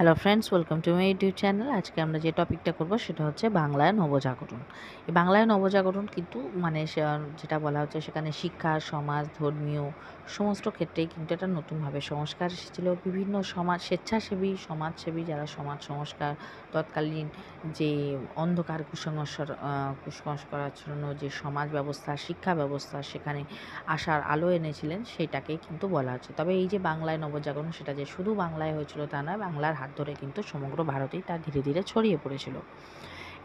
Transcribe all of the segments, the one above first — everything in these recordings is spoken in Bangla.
Hello friends, welcome to my YouTube channel. আজকে আমরা যে টপিকটা করব সেটা হচ্ছে বাংলায় নবজাগরণ। এই বাংলায় নবজাগরণ কিন্তু যেটা বলা হচ্ছে সেখানে শিক্ষা, সমাজ, ধর্মীয় সমস্ত ক্ষেত্রেই কিন্তু এটা নতুনভাবে সংস্কার এসেছিল। বিভিন্ন স্বেচ্ছাসেবী, সমাজসেবী যারা সমাজ সংস্কার তৎকালীন যে অন্ধকার কুসংস্কারাচ্ছন্ন যে সমাজ ব্যবস্থা, শিক্ষা ব্যবস্থা সেখানে আশার আলো এনেছিলেন, সেটাকেই কিন্তু বলা হচ্ছে। তবে এই যে বাংলায় নবজাগরণ, সেটা যে শুধু বাংলায় হয়েছিল তা নয়, বাংলার হাত ধরে কিন্তু সমগ্র ভারতেই তা ধীরে ধীরে ছড়িয়ে পড়েছিল।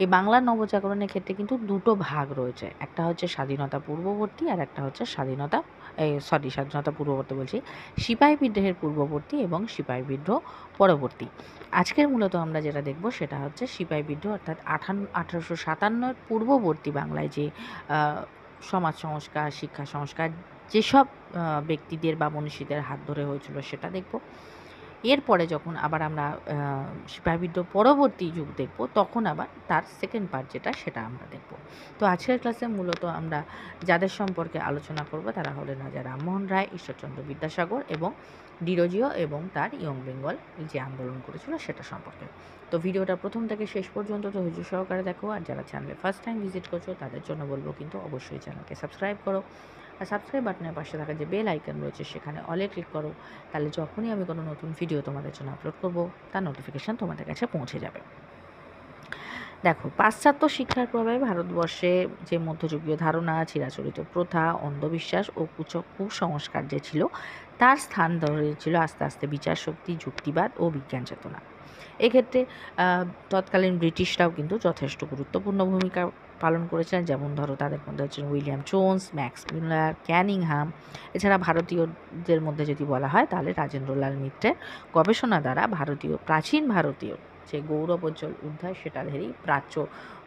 এই বাংলার নবজাগরণের ক্ষেত্রে কিন্তু দুটো ভাগ রয়েছে, একটা হচ্ছে স্বাধীনতা পূর্ববর্তী আর একটা হচ্ছে স্বাধীনতা পূর্ববর্তী বলছি, সিপাহী বিদ্রোহের পূর্ববর্তী এবং সিপাহী বিদ্রোহ পরবর্তী। আজকের মূলত আমরা যেটা দেখব সেটা হচ্ছে সিপাহী বিদ্রোহ, অর্থাৎ 1857 পূর্ববর্তী বাংলায় যে সমাজ সংস্কার, শিক্ষা সংস্কার যেসব ব্যক্তিদের বা মনীষীদের হাত ধরে হয়েছিল সেটা দেখব। এরপরে যখন আবার আমরা সিপাহী বিদ্রোহ পরবর্তী যুগ দেখব, তখন আবার তার সেকেন্ড পার্ট যেটা সেটা আমরা দেখব। তো আজকের ক্লাসে মূলত আমরা যাদের সম্পর্কে আলোচনা করব তারা হলেন রাজা রামমোহন রায়, ঈশ্বরচন্দ্র বিদ্যাসাগর এবং ডিরোজিও এবং তার ইয়ং বেঙ্গল যে আন্দোলন করেছিল সেটা সম্পর্কে। তো ভিডিওটা প্রথম থেকে শেষ পর্যন্ত ধৈর্য সহকারে দেখো। আর যারা চ্যানেলে ফার্স্ট টাইম ভিজিট করছো তাদের জন্য বলবো কিন্তু অবশ্যই চ্যানেলকে সাবস্ক্রাইব করো, আর সাবস্ক্রাইব বাটনের পাশে থাকা যে বেল আইকন রয়েছে সেখানে অলে ক্লিক করো। তাহলে যখনই আমি কোনো নতুন ভিডিও তোমাদের জন্য আপলোড করব তার নোটিফিকেশান তোমাদের কাছে পৌঁছে যাবে। দেখো, পাশ্চাত্য শিক্ষার প্রভাবে ভারতবর্ষে যে মধ্যযুগীয় ধারণা, চিরাচরিত প্রথা, অন্ধবিশ্বাস ও কুসংস্কার যে ছিল, তার স্থান ধরেছিল আস্তে আস্তে বিচার শক্তি, যুক্তিবাদ ও বিজ্ঞান চেতনা। এক্ষেত্রে তৎকালীন ব্রিটিশরাও কিন্তু যথেষ্ট গুরুত্বপূর্ণ ভূমিকা পালন করেছিলেন। যেমন ধরো, তাদের মধ্যে হচ্ছেন William Jones, max Miller, Cunningham. এছাড়া ভারতীয়দের মধ্যে যদি বলা হয় তাহলে রাজেন্দ্রলাল মিত্রের গবেষণা দ্বারা প্রাচীন ভারতীয় যে গৌরবোজ্জ্বল অধ্যায় সেটাদেরই প্রাচ্য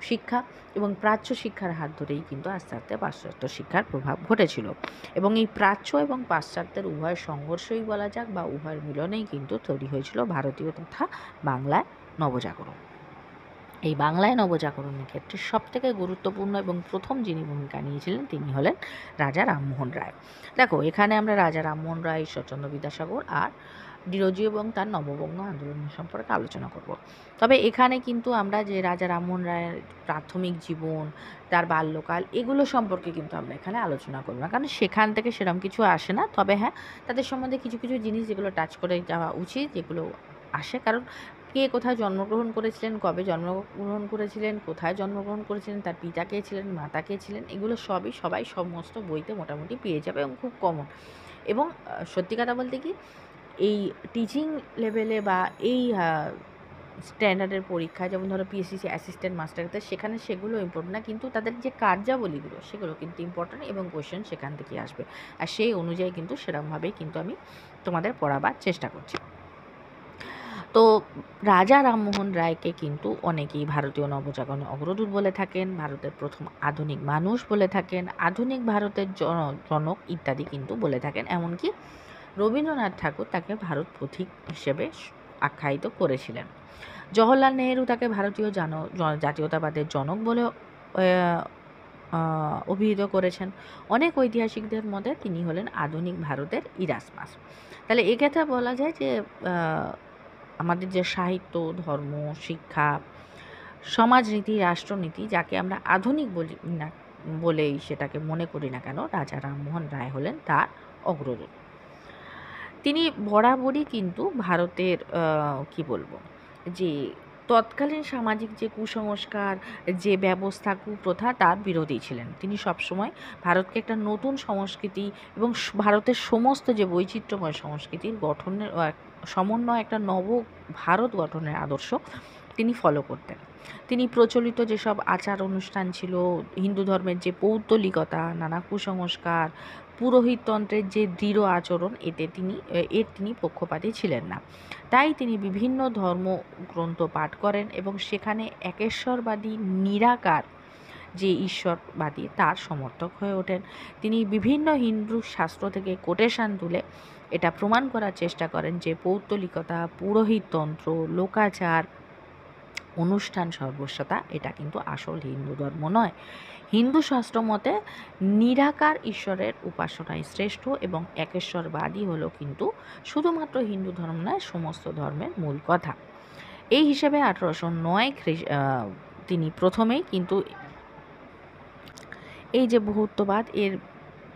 শিক্ষা, এবং প্রাচ্য শিক্ষার হাত ধরেই কিন্তু আস্তে আস্তে পাশ্চাত্য শিক্ষার প্রভাব ঘটেছিল। এবং এই প্রাচ্য এবং পাশ্চাত্যের উভয় সংঘর্ষই বলা যাক বা উভয়ের মিলনেই কিন্তু তৈরি হয়েছিল ভারতীয় তথা বাংলায় নবজাগরণ। এই বাংলায় নবজাগরণের ক্ষেত্রে সবথেকে গুরুত্বপূর্ণ এবং প্রথম যিনি ভূমিকা নিয়েছিলেন তিনি হলেন রাজা রামমোহন রায়। দেখো, এখানে আমরা রাজা রামমোহন রায়, ঈশ্বরচন্দ্র বিদ্যাসাগর আর ডিরোজিও এবং তার নববঙ্গ আন্দোলন সম্পর্কে আলোচনা করব। তবে এখানে কিন্তু আমরা যে রাজা রামমোহন রায়ের প্রাথমিক জীবন, তার বাল্যকাল, এগুলো সম্পর্কে কিন্তু আমরা এখানে আলোচনা করব না, কারণ সেখান থেকে সেরকম কিছু আসে না। তবে হ্যাঁ, তাদের সম্বন্ধে কিছু কিছু জিনিস যেগুলো টাচ করে যাওয়া উচিত, যেগুলো আসে, কারণ কে কোথায় জন্মগ্রহণ করেছিলেন, কবে জন্মগ্রহণ করেছিলেন, কোথায় জন্মগ্রহণ করেছিলেন, তার পিতা কে ছিলেন, মাতা কে ছিলেন, এগুলো সবাই সমস্ত বইতে মোটামুটি পেয়ে যাবে এবং খুব কমন। এবং সত্যি কথা বলতে কি, এই টিচিং লেভেলে বা এই স্ট্যান্ডার্ডের পরীক্ষায়, যেমন ধরো পিএসসি অ্যাসিস্ট্যান্ট মাস্টারদের, সেখানে সেগুলো ইম্পর্টেন্ট না, কিন্তু তাদের যে কার্যাবলীগুলো সেগুলো কিন্তু ইম্পর্টেন্ট এবং কোয়েশ্চেন সেখান থেকেই আসবে। আর সেই অনুযায়ী কিন্তু সেরকমভাবেই কিন্তু আমি তোমাদের পড়াবার চেষ্টা করছি। তো রাজা রামমোহন রায়কে কিন্তু অনেকেই ভারতীয় নবজাগরণের অগ্রদূত বলে থাকেন, ভারতের প্রথম আধুনিক মানুষ বলে থাকেন, আধুনিক ভারতের জনক ইত্যাদি কিন্তু বলে থাকেন। এমনকি রবীন্দ্রনাথ ঠাকুর তাকে ভারত পথিক হিসেবে আখ্যায়িত করেছিলেন। জওহরলাল নেহেরু তাকে ভারতীয় জাতীয়তাবাদের জনক বলে অভিহিত করেছেন। অনেক ঐতিহাসিকদের মতে তিনি হলেন আধুনিক ভারতের ইরাসমাস। তাহলে এক্ষেত্রে বলা যায় যে আমাদের যে সাহিত্য, ধর্ম, শিক্ষা, সমাজনীতি, রাষ্ট্রনীতি, যাকে আমরা আধুনিক বলি না বলেই সেটাকে মনে করি না কেন, রাজা রামমোহন রায় হলেন তার অগ্রদূত। তিনি বরাবরই কিন্তু ভারতের কি বলবো, যে তৎকালীন সামাজিক যে কুসংস্কার, যে ব্যবস্থা, কুপ্রথা, তার বিরোধী ছিলেন। তিনি সবসময় ভারতকে একটা নতুন সংস্কৃতি এবং ভারতের সমস্ত যে বৈচিত্র্যময় সংস্কৃতির গঠনের সমন্বয়, একটা নব ভারত গঠনের আদর্শ তিনি ফলো করতেন। তিনি প্রচলিত যেসব আচার অনুষ্ঠান ছিল, হিন্দু ধর্মের যে পৌত্তলিকতা, নানা কুসংস্কার, পুরোহিততন্ত্রের যে দৃঢ় আচরণ, এর তিনি পক্ষপাতী ছিলেন না। তাই তিনি বিভিন্ন ধর্মগ্রন্থ পাঠ করেন এবং সেখানে একেশ্বরবাদী, নিরাকার যে ঈশ্বরবাদী, তার সমর্থক হয়ে ওঠেন। তিনি বিভিন্ন হিন্দু শাস্ত্র থেকে কোটেশান তুলে এটা প্রমাণ করার চেষ্টা করেন যে পৌত্তলিকতা, পুরোহিততন্ত্র, লোকাচার, অনুষ্ঠান সর্বস্বতা, এটা কিন্তু আসল হিন্দু ধর্ম নয়। হিন্দু শাস্ত্র মতে নিরাকার ঈশ্বরের উপাসনাই শ্রেষ্ঠ এবং একেশ্বরবাদী হলো কিন্তু শুধুমাত্র হিন্দু ধর্ম নয়, সমস্ত ধর্মের মূল কথা। এই হিসেবে 1809 তিনি প্রথমেই কিন্তু এই যে বহুত্ববাদ এর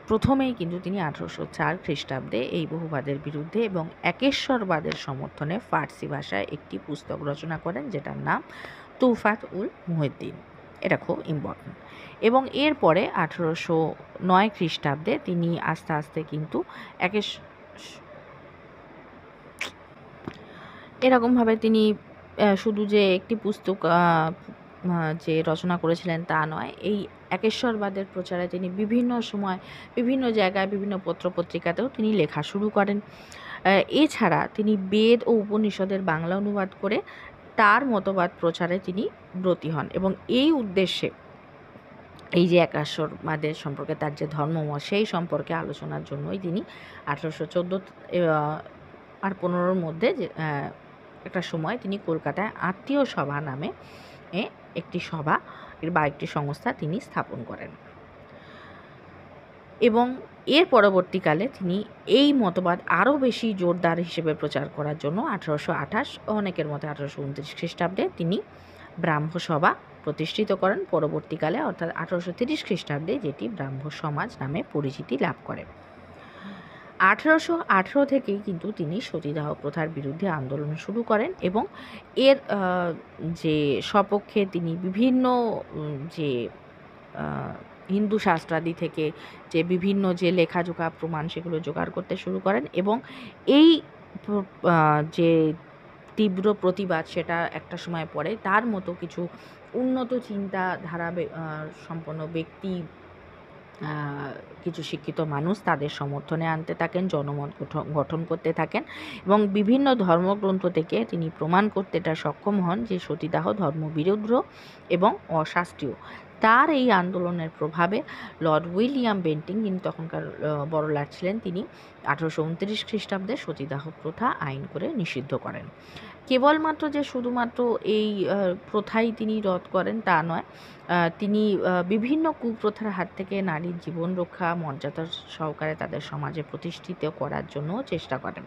প্রথমেই কিন্তু তিনি 1804 খ্রিস্টাব্দে এই বহুবাদের বিরুদ্ধে এবং একেশ্বরবাদের সমর্থনে ফার্সি ভাষায় একটি পুস্তক রচনা করেন, যেটার নাম তুফাত উল মুহিদ্দিন। এটা খুব ইম্পর্টেন্ট। এবং এরপরে 1809 খ্রিস্টাব্দে তিনি আস্তে আস্তে কিন্তু এরকমভাবে তিনি শুধু যে একটি পুস্তক যে রচনা করেছিলেন তা নয়, এই একেশ্বরবাদের প্রচারে তিনি বিভিন্ন সময় বিভিন্ন জায়গায় বিভিন্ন পত্রপত্রিকাতেও তিনি লেখা শুরু করেন। এছাড়া তিনি বেদ ও উপনিষদের বাংলা অনুবাদ করে তার মতবাদ প্রচারে তিনি ব্রতী হন এবং এই উদ্দেশ্যে এই যে একেশ্বরবাদের সম্পর্কে তার যে ধর্মমত সেই সম্পর্কে আলোচনার জন্যই তিনি 1814 আর 15-র মধ্যে একটা সময় তিনি কলকাতায় আত্মীয় সভা নামে একটি সভা বা একটি সংস্থা তিনি স্থাপন করেন এবং এর পরবর্তীকালে তিনি এই মতবাদ আরও বেশি জোরদার হিসেবে প্রচার করার জন্য 1828, অনেকের মতে 1829 খ্রিস্টাব্দে তিনি ব্রাহ্ম সভা প্রতিষ্ঠিত করেন। পরবর্তীকালে অর্থাৎ 1830 খ্রিস্টাব্দে যেটি ব্রাহ্ম সমাজ নামে পরিচিতি লাভ করে। 1818 থেকেই কিন্তু তিনি সতীদাহ প্রথার বিরুদ্ধে আন্দোলন শুরু করেন এবং এর যে সপক্ষে তিনি বিভিন্ন যে হিন্দু শাস্ত্রাদি থেকে যে বিভিন্ন যে লেখাজোখা প্রমাণ সেগুলো জোগাড় করতে শুরু করেন এবং এই যে তীব্র প্রতিবাদ সেটা একটা সময় পরে তার মতো কিছু উন্নত চিন্তাধারা সম্পন্ন ব্যক্তি, কিছু শিক্ষিত মানুষ তাদের সমর্থনে আনতে থাকেন, জনমত গঠন করতে থাকেন এবং বিভিন্ন ধর্মগ্রন্থ থেকে তিনি প্রমাণ করতে এটা সক্ষম হন যে সতীদাহ ধর্মবিরুদ্ধ এবং অশাস্ত্রীয়। তার এই আন্দোলনের প্রভাবে লর্ড উইলিয়াম বেন্টিং, যিনি তখনকার বড়লাট ছিলেন, তিনি 1829 খ্রিস্টাব্দে সতীদাহ প্রথা আইন করে নিষিদ্ধ করেন। কেবলমাত্র যে শুধুমাত্র এই প্রথাই তিনি রদ করেন তা নয়, তিনি বিভিন্ন কুপ্রথার হাত থেকে নারীর জীবন রক্ষা মর্যাদা সহকারে তাদের সমাজে প্রতিষ্ঠিত করার জন্য চেষ্টা করেন।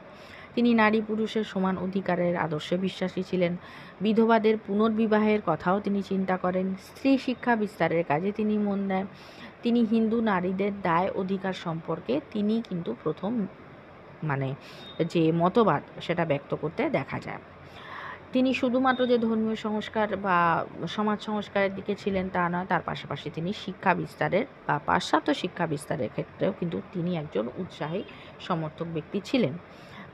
তিনি নারী পুরুষের সমান অধিকারের আদর্শে বিশ্বাসী ছিলেন। বিধবাদের পুনর্বিবাহের কথাও তিনি চিন্তা করেন। স্ত্রী শিক্ষা বিস্তারের কাজে তিনি মন দেন। তিনি হিন্দু নারীদের দায় অধিকার সম্পর্কে তিনি কিন্তু প্রথম যে মতবাদ সেটা ব্যক্ত করতে দেখা যায়। তিনি শুধুমাত্র যে ধর্মীয় সংস্কার বা সমাজ সংস্কারের দিকে ছিলেন তা নয়, তার পাশাপাশি তিনি শিক্ষা বিস্তারের বা পাশ্চাত্য শিক্ষা বিস্তারের ক্ষেত্রেও কিন্তু তিনি একজন উৎসাহী সমর্থক ব্যক্তি ছিলেন,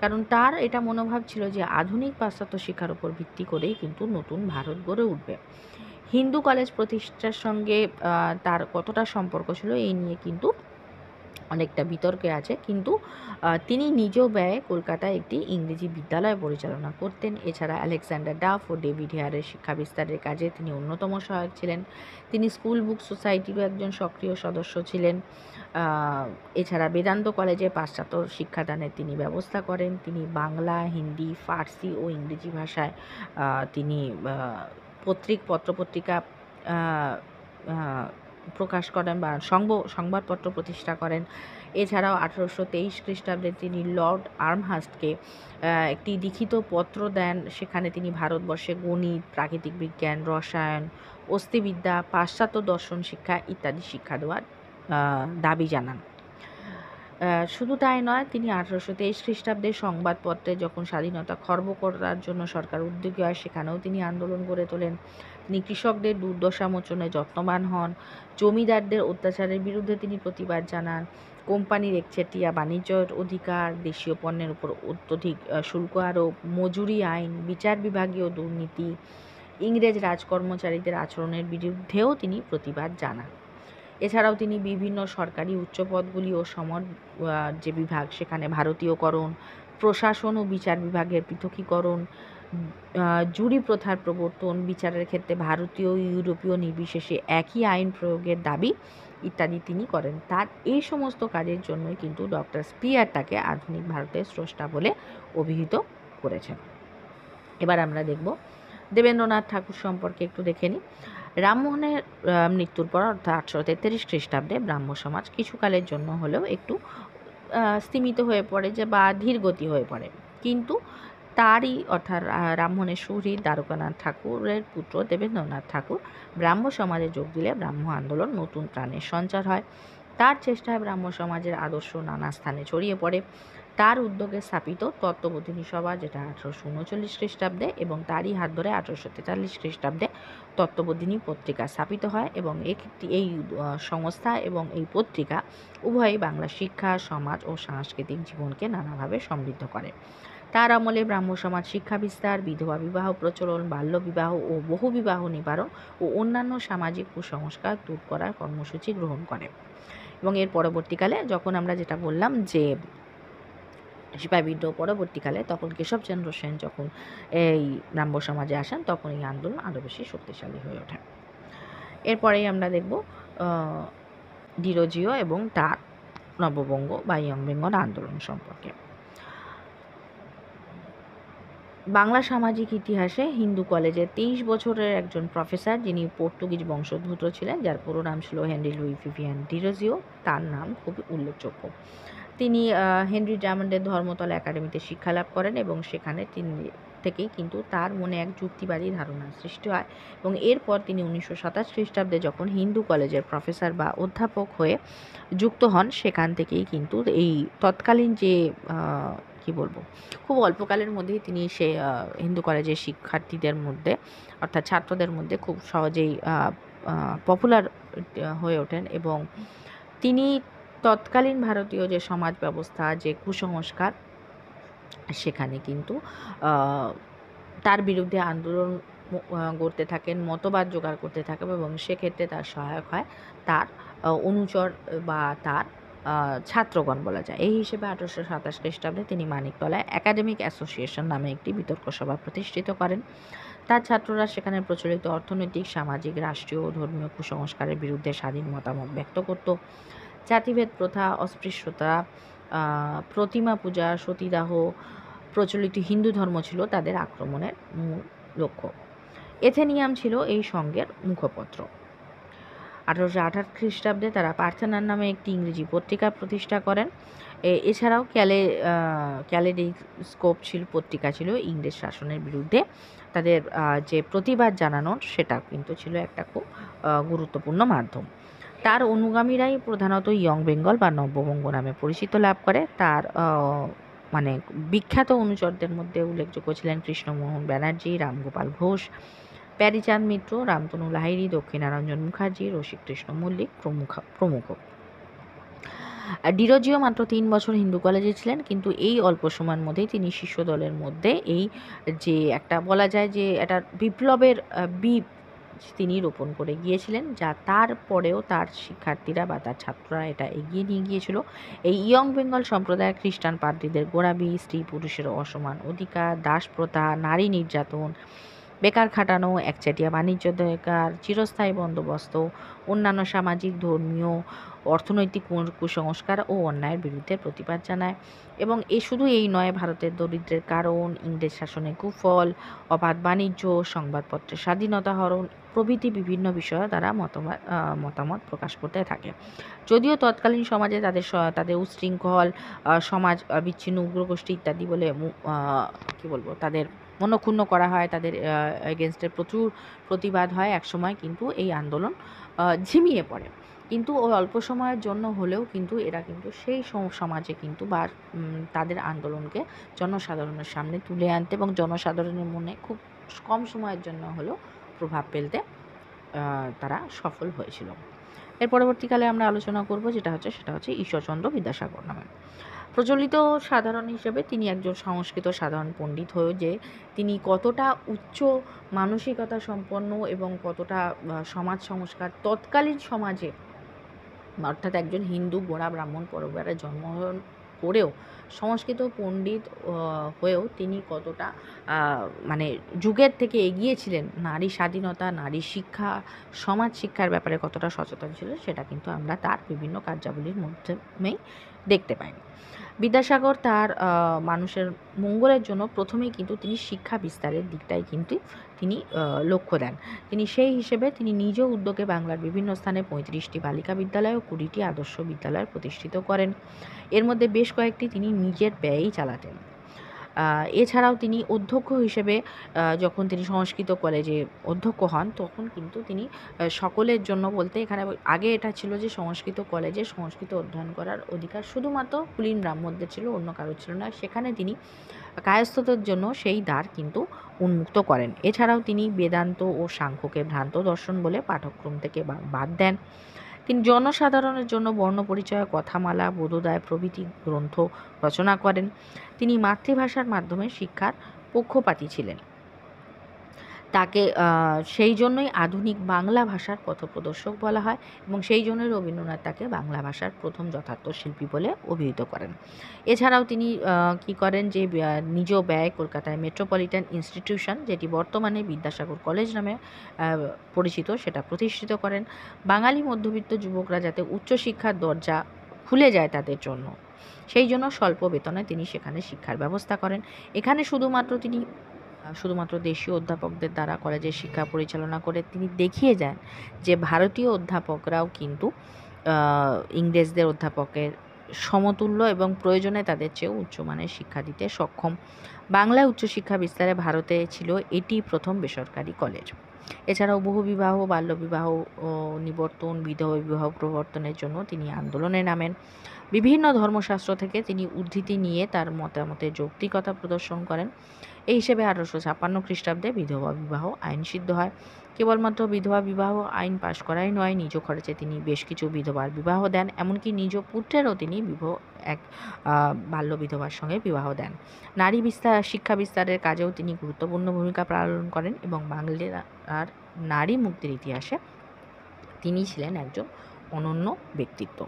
কারণ তার এটা মনোভাব ছিল যে আধুনিক পাশ্চাত্য শিক্ষার উপর ভিত্তি করেই কিন্তু নতুন ভারত গড়ে উঠবে। হিন্দু কলেজ প্রতিষ্ঠার সঙ্গে তার কতটা সম্পর্ক ছিল এই নিয়ে কিন্তু অনেকটা বিতর্কে আছে, কিন্তু তিনি নিজ ব্যয়ে কলকাতায় একটি ইংরেজি বিদ্যালয় পরিচালনা করতেন। এছাড়া আলেকজান্ডার ডাফ ও ডেভিড হেয়ারের শিক্ষা বিস্তারের কাজে তিনি অন্যতম সহায়ক ছিলেন। তিনি স্কুল বুক সোসাইটিরও একজন সক্রিয় সদস্য ছিলেন। এছাড়া বেদান্ত কলেজে পাশ্চাত্য শিক্ষাদানের তিনি ব্যবস্থা করেন। তিনি বাংলা, হিন্দি, ফার্সি ও ইংরেজি ভাষায় তিনি পত্রপত্রিকা প্রকাশ করেন বা সংবাদপত্র প্রতিষ্ঠা করেন। এছাড়াও 1823 খ্রিস্টাব্দে তিনি লর্ড আর্মহাস্টকে একটি লিখিত পত্র দেন। সেখানে তিনি ভারতবর্ষে গণিত, প্রাকৃতিক বিজ্ঞান, রসায়ন, অস্থিবিদ্যা, পাশ্চাত্য দর্শন শিক্ষা ইত্যাদি শিক্ষা দেওয়ার দাবি জানান। শুধু তাই নয়, তিনি 1823 খ্রিস্টাব্দে সংবাদপত্রে যখন স্বাধীনতা খর্ব করার জন্য সরকার উদ্যোগী হয় সেখানেও তিনি আন্দোলন গড়ে তোলেন। তিনি কৃষকদের দুর্দশা মোচনে যত্নবান হন। জমিদারদের অত্যাচারের বিরুদ্ধে তিনি প্রতিবাদ জানান। কোম্পানির একচেটিয়া বাণিজ্যের অধিকার, দেশীয় পণ্যের উপর অত্যধিক শুল্ক আরোপ, মজুরি আইন, বিচার বিভাগীয় দুর্নীতি, ইংরেজ রাজকর্মচারীদের আচরণের বিরুদ্ধেও তিনি প্রতিবাদ জানান। এছাড়াও তিনি বিভিন্ন সরকারি উচ্চ পদগুলি ও যে বিভাগ সেখানে ভারতীয়করণ, প্রশাসন ও বিচার বিভাগের পৃথকীকরণ, জুরি প্রথার প্রবর্তন, বিচারের ক্ষেত্রে ভারতীয় ও ইউরোপীয় নির্বিশেষে একই আইন প্রয়োগের দাবি ইত্যাদি তিনি করেন। তার এই সমস্ত কাজের জন্যই কিন্তু ডক্টর স্পিয়ার তাকে আধুনিক ভারতের স্রষ্টা বলে অভিহিত করেছেন। এবার আমরা দেখব দেবেন্দ্রনাথ ঠাকুর সম্পর্কে একটু দেখে নিই। রামমোহনের মৃত্যুর পর অর্থাৎ 1833 খ্রিস্টাব্দে ব্রাহ্ম সমাজ কিছুকালের জন্য হলেও একটু স্তিমিত হয়ে পড়ে বা ধীরগতি হয়ে পড়ে, কিন্তু তারই অর্থাৎ রামমোহনের শহীদ দ্বারকানাথ ঠাকুরের পুত্র দেবেন্দ্রনাথ ঠাকুর ব্রাহ্ম সমাজে যোগ দিলে ব্রাহ্ম আন্দোলন নতুন প্রাণের সঞ্চার হয়। তার চেষ্টায় ব্রাহ্ম সমাজের আদর্শ নানা স্থানে ছড়িয়ে পড়ে। তার উদ্যোগে স্থাপিত তত্ত্ববোধিনী সভা, যেটা 1839 খ্রিস্টাব্দে, এবং তারই হাত ধরে 1843 খ্রিস্টাব্দে তত্ত্ববোধিনী পত্রিকা স্থাপিত হয়, এবং এই সংস্থা এবং এই পত্রিকা উভয়ই বাংলা শিক্ষা, সমাজ ও সাংস্কৃতিক জীবনকে নানাভাবে সমৃদ্ধ করে। তার আমলে ব্রাহ্ম সমাজ শিক্ষা বিস্তার, বিধবা বিবাহ প্রচলন, বাল্যবিবাহ ও বহুবিবাহ নিবারণ ও অন্যান্য সামাজিক কুসংস্কার দূর করার কর্মসূচি গ্রহণ করে। এবং এর পরবর্তীকালে যখন আমরা যেটা বললাম যে সিপাহী বিদ্রোহ পরবর্তীকালে, তখন কেশবচন্দ্র সেন যখন এই ব্রাহ্ম সমাজে আসেন, তখন এই আন্দোলন আরও বেশি শক্তিশালী হয়ে ওঠে। এরপরেই আমরা দেখব ডিরোজিও এবং তার নববঙ্গ বা ইয়ং বেঙ্গল আন্দোলন সম্পর্কে। বাংলা সামাজিক ইতিহাসে হিন্দু কলেজের 23 বছরের একজন প্রফেসর, যিনি পর্তুগিজ বংশোদ্ভূত ছিলেন, যার পুরো নাম ছিল হেনরি লুই ভিভিয়ান ডিরোজিও, তার নাম খুবই উল্লেখযোগ্য। তিনি হেনরি ড্রামন্ডের ধর্মতলা একাডেমিতে শিক্ষালাভ করেন, এবং সেখানে থেকেই কিন্তু তার মনে এক যুক্তিবাদী ধারণার সৃষ্টি হয়, এবং এরপর তিনি 1927 খ্রিস্টাব্দে যখন হিন্দু কলেজের প্রফেসর বা অধ্যাপক হয়ে যুক্ত হন, সেখান থেকেই কিন্তু এই তৎকালীন যে কি বলবো, খুব অল্পকালের মধ্যেই তিনি সে হিন্দু কলেজের শিক্ষার্থীদের মধ্যে, অর্থাৎ ছাত্রদের মধ্যে খুব সহজেই পপুলার হয়ে ওঠেন, এবং তিনি তৎকালীন ভারতীয় যে সমাজ ব্যবস্থা, যে কুসংস্কার, সেখানে কিন্তু তার বিরুদ্ধে আন্দোলন গড়তে থাকেন, মতবাদ জোগাড় করতে থাকেন, এবং সেক্ষেত্রে তার সহায়ক হয় তার অনুচর বা তার ছাত্রগণ বলা যায়। এই হিসেবে 1827 খ্রিস্টাব্দে তিনি মানিকতলায় একাডেমিক অ্যাসোসিয়েশন নামে একটি বিতর্ক সভা প্রতিষ্ঠিত করেন। তার ছাত্ররা সেখানে প্রচলিত অর্থনৈতিক, সামাজিক, রাষ্ট্রীয় ও ধর্মীয় কুসংস্কারের বিরুদ্ধে স্বাধীন মতামত ব্যক্ত করত। জাতিভেদ প্রথা, অস্পৃশ্যতা, প্রতিমা পূজা, সতীদাহ প্রচলিত হিন্দু ধর্ম ছিল তাদের আক্রমণের মূল লক্ষ্য। এথেনিয়াম ছিল এই সংঘের মুখপত্র। 1828 খ্রিস্টাব্দে তারা পার্থেনার নামে একটি ইংরেজি পত্রিকা প্রতিষ্ঠা করেন। এছাড়াও ক্যালেডোস্কোপ পত্রিকা ছিল ইংরেজ শাসনের বিরুদ্ধে তাদের যে প্রতিবাদ জানানোর, সেটা কিন্তু ছিল একটা খুব গুরুত্বপূর্ণ মাধ্যম। তার অনুগামীরাই প্রধানত ইয়ং বেঙ্গল বা নববঙ্গ নামে পরিচিত লাভ করে। তার মানে বিখ্যাত অনুচরদের মধ্যে উল্লেখযোগ্য ছিলেন কৃষ্ণমোহন ব্যানার্জি, রামগোপাল ঘোষ, প্যারীচাঁদ মিত্র, রামতনু লাহিড়ী, দক্ষিণারঞ্জন মুখার্জি, রসিককৃষ্ণ মল্লিক প্রমুখ। ডিরোজিও মাত্র 3 বছর হিন্দু কলেজে ছিলেন, কিন্তু এই অল্প সময়ের মধ্যেই তিনি শিষ্য দলের মধ্যে এই যে একটা বলা যায় যে একটা বিপ্লবের বীজ তিনি রোপণ করে গিয়েছিলেন, যা তারপরেও তার শিক্ষার্থীরা বা তার ছাত্ররা এটা এগিয়ে নিয়ে গিয়েছিল। এই ইয়ং বেঙ্গল সম্প্রদায় খ্রিস্টান পাদ্রীদের গোঁড়ামি, স্ত্রী পুরুষের অসমান অধিকার, দাস প্রথা, নারী নির্যাতন, বেকার খাটানো, একচেটিয়া বাণিজ্য দরকার, চিরস্থায়ী বন্দোবস্ত, অন্যান্য সামাজিক, ধর্মীয়, অর্থনৈতিক কুসংস্কার ও অন্যায়ের বিরুদ্ধে প্রতিবাদ জানায়। এবং শুধু এই নয়, ভারতের দরিদ্রের কারণ, ইংরেজ শাসনের কুফল, অবাধ বাণিজ্য, সংবাদপত্রের স্বাধীনতা হরণ প্রভৃতি বিভিন্ন বিষয়ে তারা মতামত প্রকাশ করতে থাকে। যদিও তৎকালীন সমাজে তাদের উচ্ছৃঙ্খল সমাজ, বিচ্ছিন্ন উগ্রগোষ্ঠী ইত্যাদি বলে কি বলবো, তাদের মনক্ষুণ্ণ করা হয়, তাদের এগেনস্টে প্রচুর প্রতিবাদ হয় একসময়, কিন্তু এই আন্দোলন ঝিমিয়ে পড়ে। কিন্তু ওই অল্প সময়ের জন্য হলেও কিন্তু এরা কিন্তু সেই সমাজে কিন্তু বা তাদের আন্দোলনকে জনসাধারণের সামনে তুলে আনতে এবং জনসাধারণের মনে খুব কম সময়ের জন্য হলেও প্রভাব ফেলতে তারা সফল হয়েছিল। এর পরবর্তীকালে আমরা আলোচনা করব সেটা হচ্ছে ঈশ্বরচন্দ্র বিদ্যাসাগর নামে প্রচলিত সাধারণ হিসেবে তিনি একজন সংস্কৃত সাধারণ পণ্ডিত হয়ে যে তিনি কতটা উচ্চ মানসিকতা সম্পন্ন এবং কতটা সমাজ সংস্কার তৎকালীন সমাজে, অর্থাৎ একজন হিন্দু গোঁড়া ব্রাহ্মণ পরিবারে জন্মগ্রহণ করেও সংস্কৃত পণ্ডিত হয়েও তিনি কতটা মানে যুগের থেকে এগিয়েছিলেন, নারী স্বাধীনতা, নারী শিক্ষা, সমাজ শিক্ষার ব্যাপারে কতটা সচেতন ছিল, সেটা কিন্তু আমরা তার বিভিন্ন কার্যাবলীর মাধ্যমেই দেখতে পাই। বিদ্যাসাগর তার মানুষের মঙ্গলের জন্য প্রথমেই কিন্তু তিনি শিক্ষা বিস্তারের দিকটাই কিন্তু তিনি লক্ষ্য দেন। তিনি সেই হিসেবে তিনি নিজ উদ্যোগে বাংলার বিভিন্ন স্থানে 35টি বালিকা বিদ্যালয় ও 20টি আদর্শ বিদ্যালয় প্রতিষ্ঠিত করেন। এর মধ্যে বেশ কয়েকটি তিনি নিজের ব্যয়েই চালাতেন। এছাড়াও তিনি অধ্যক্ষ হিসেবে যখন তিনি সংস্কৃত কলেজে অধ্যক্ষ হন, তখন কিন্তু তিনি সকলের জন্য বলতে এখানে আগে এটা ছিল যে সংস্কৃত কলেজে সংস্কৃত অধ্যয়ন করার অধিকার শুধুমাত্র কুলীন ব্রাহ্মণদের ছিল, অন্য কারোর ছিল না। সেখানে তিনি কায়স্থদের জন্য সেই দ্বার কিন্তু উন্মুক্ত করেন। এছাড়াও তিনি বেদান্ত ও সাংখ্যকে ভ্রান্ত দর্শন বলে পাঠ্যক্রম থেকে বাদ দেন। তিনি জনসাধারণের জন্য বর্ণপরিচয়, কথামালা, বোধোদয় প্রভৃতি গ্রন্থ রচনা করেন। তিনি মাতৃভাষার মাধ্যমে শিক্ষার পক্ষপাতী ছিলেন। তাকে সেই জন্যই আধুনিক বাংলা ভাষার পথপ্রদর্শক বলা হয় এবং সেই জন্যই রবীন্দ্রনাথ তাকে বাংলা ভাষার প্রথম যথার্থ শিল্পী বলে অভিহিত করেন। এছাড়াও তিনি কী করেন যে নিজ ব্যয়ে কলকাতায় মেট্রোপলিটন ইনস্টিটিউশন, যেটি বর্তমানে বিদ্যাসাগর কলেজ নামে পরিচিত, সেটা প্রতিষ্ঠিত করেন। বাঙালি মধ্যবিত্ত যুবকরা যাতে উচ্চশিক্ষার দরজা খুলে যায় তাদের জন্য, সেই জন্য স্বল্প বেতনে তিনি সেখানে শিক্ষার ব্যবস্থা করেন। এখানে শুধুমাত্র দেশীয় অধ্যাপকদের দ্বারা কলেজের শিক্ষা পরিচালনা করে তিনি দেখিয়ে যান যে ভারতীয় অধ্যাপকরাও কিন্তু ইংরেজদের অধ্যাপকের সমতুল্য এবং প্রয়োজনে তাদের চেয়েও উচ্চমানের শিক্ষা দিতে সক্ষম। বাংলায় উচ্চশিক্ষা বিস্তারে ভারতে ছিল এটি প্রথম বেসরকারি কলেজ। এছাড়াও বহুবিবাহ, বাল্যবিবাহ নিবর্তন, বিধবা বিবাহ প্রবর্তনের জন্য তিনি আন্দোলনে নামেন। বিভিন্ন ধর্মশাস্ত্র থেকে তিনি উদ্ধৃতি নিয়ে তার মতামতের যৌক্তিকতা প্রদর্শন করেন। এই হিসেবে 1856 খ্রিস্টাব্দে বিধবা বিবাহ আইন সিদ্ধ হয়। কেবলমাত্র বিধবা বিবাহ আইন পাশ করাই নয়, নিজ খরচে তিনি বেশ কিছু বিধবার বিবাহ দেন, এমনকি নিজ পুত্রেরও তিনি এক বাল্য বিধবার সঙ্গে বিবাহ দেন। নারী শিক্ষা বিস্তারের কাজেও তিনি গুরুত্বপূর্ণ ভূমিকা পালন করেন এবং বাংলার নারী মুক্তির ইতিহাসে তিনি ছিলেন একজন অনন্য ব্যক্তিত্ব।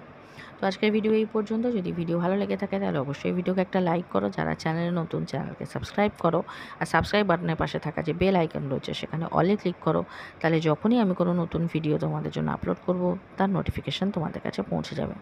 তো আজকের ভিডিও এই পর্যন্ত। যদি ভিডিও ভালো লেগে থাকে তাহলে অবশ্যই ভিডিওকে একটা লাইক করো, যারা চ্যানেলে নতুন চ্যানেলকে সাবস্ক্রাইব করো, আর সাবস্ক্রাইব বাটনের পাশে থাকা যে বেল আইকন রয়েছে সেখানে অলে ক্লিক করো, তাহলে যখনই আমি কোনো নতুন ভিডিও তোমাদের জন্য আপলোড করব তার নোটিফিকেশান তোমাদের কাছে পৌঁছে যাবে।